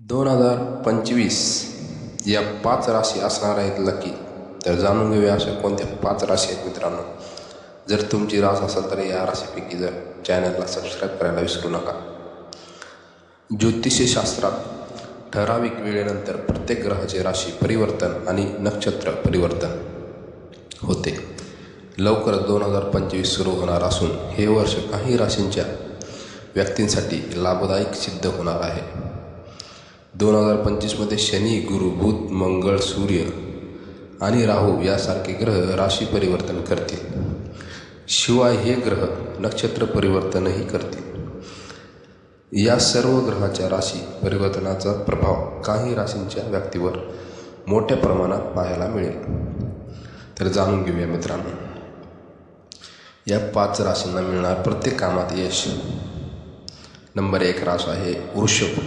2025 या 5 राशी असणार आहेत लकी. तर जाणून घेऊया अशा कोणत्या 5 राशी आहेत मित्रांनो. जर तुमची रास असेल तर या राशीपैकी जर चॅनलला सबस्क्राईब करायला विसरू नका. ज्योतिषशास्त्रात ठराविक वेळेनंतर प्रत्येक ग्रहाचे राशी परिवर्तन आणि नक्षत्र परिवर्तन होते. लवकरच 2025 सुरू होणार असून हे वर्ष काही राशींच्या व्यक्तींसाठी लाभदायक सिद्ध होणार आहे. 2025मध्ये शनी, गुरु, बुध, मंगळ, सूर्य आणि राहू यासारखे ग्रह राशी परिवर्तन करतील. शिवाय हे ग्रह नक्षत्र परिवर्तनही करतील. या सर्व ग्रहाच्या राशी परिवर्तनाचा प्रभाव काही राशींच्या व्यक्तीवर मोठ्या प्रमाणात पाहायला मिळेल. तर जाणून घेऊया मित्रांनो. या 5 राशींना मिळणार प्रत्येक कामात यश. नंबर 1 रास आहे वृषभ.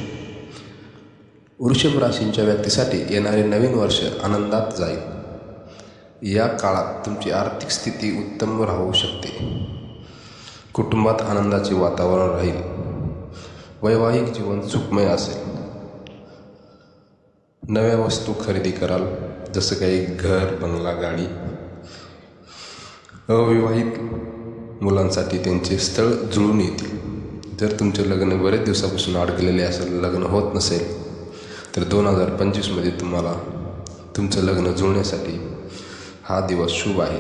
वृषभ राशींच्या व्यक्तीसाठी येणारे नवीन वर्ष आनंदात जाईल. या काळात तुमची आर्थिक स्थिती उत्तम राहू शकते. कुटुंबात आनंदाचे वातावरण राहील. वैवाहिक जीवन सुखमय असेल. नव्या वस्तू खरेदी कराल, जसं काही घर, बंगला, गाडी. अविवाहित मुलांसाठी त्यांचे स्थळ जुळून येतील. जर तुमचे लग्न बरेच दिवसापासून अडकलेले असेल, लग्न होत नसेल, तर 2025मध्ये तुम्हाला तुमचं लग्न जुळण्यासाठी हा दिवस शुभ आहे.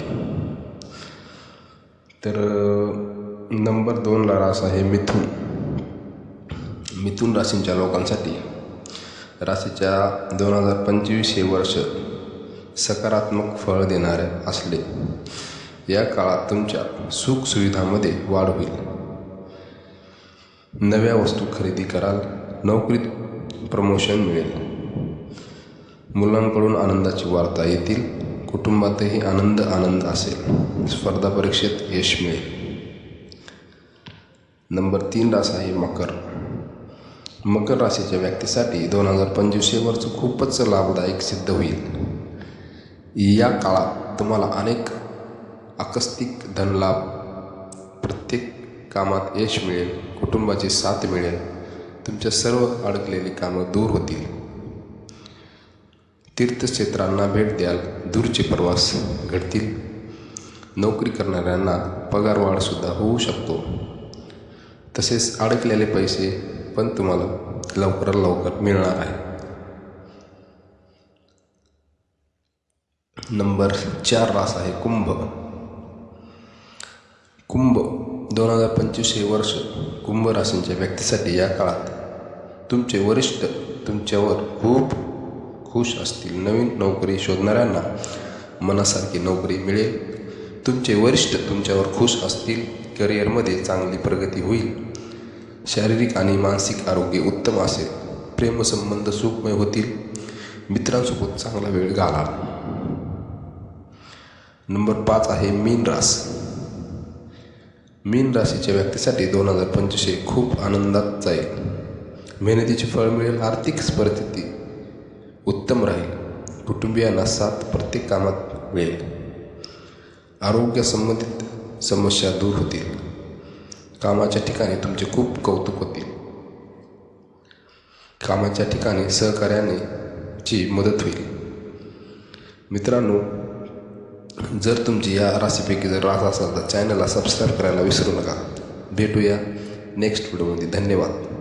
तर नंबर 2ला रास आहे मिथुन. मिथुन राशींच्या लोकांसाठी राशीच्या 2025 हे वर्ष सकारात्मक फळ देणारे असले. या काळात तुमच्या सुखसुविधामध्ये वाढ होईल. नव्या वस्तू खरेदी कराल. नोकरीत प्रमोशन मिळेल. मुलांकडून आनंदाची वार्ता येतील. कुटुंबातही आनंद असेल. स्पर्धा परीक्षेत यश मिळेल. नंबर 3 रास आहे मकर. मकर राशीच्या व्यक्तीसाठी 2025 हे वर्ष खूपच लाभदायक सिद्ध होईल. या काळात तुम्हाला अनेक आकस्मिक धनलाभ, प्रत्येक कामात यश मिळेल. कुटुंबाची साथ मिळेल. तुमच्या सर्व अडकलेली कामं दूर होतील. तीर्थक्षेत्रांना भेट द्याल. दूरचे प्रवास घडतील. नोकरी करणाऱ्यांना पगारवाढसुद्धा होऊ शकतो. तसेच अडकलेले पैसे पण तुम्हाला लवकरात लवकर मिळणार आहे. नंबर 4 रास आहे कुंभ. कुंभ 2025 हे वर्ष कुंभ राशींच्या व्यक्तीसाठी या काळात तुमचे वरिष्ठ तुमच्यावर खूप खुश असतील. नवीन नोकरी शोधणाऱ्यांना मनासारखी नोकरी मिळेल. तुमचे वरिष्ठ तुमच्यावर खुश असतील. करिअरमध्ये चांगली प्रगती होईल. शारीरिक आणि मानसिक आरोग्य उत्तम असेल. प्रेमसंबंध सुखमय होतील. मित्रांसोबत चांगला वेळ घाला. नंबर 5 आहे मीन रास. मीन राशीच्या व्यक्तीसाठी 2025 हे खूप आनंदात जाईल. मेहनतीचे फळ मिळेल. आर्थिक परिस्थिती उत्तम राहील. कुटुंबियांना साथ प्रत्येक कामात मिळेल. आरोग्यासंबंधित समस्या दूर होतील. कामाच्या ठिकाणी तुमचे खूप कौतुक होतील. कामाच्या ठिकाणी सहकार्याची मदत होईल. मित्रांनो, जर तुमची या राशीपैकी जर रास असेल तर चॅनलला सबस्क्राईब करायला विसरू नका. भेटूया नेक्स्ट व्हिडिओमध्ये. धन्यवाद.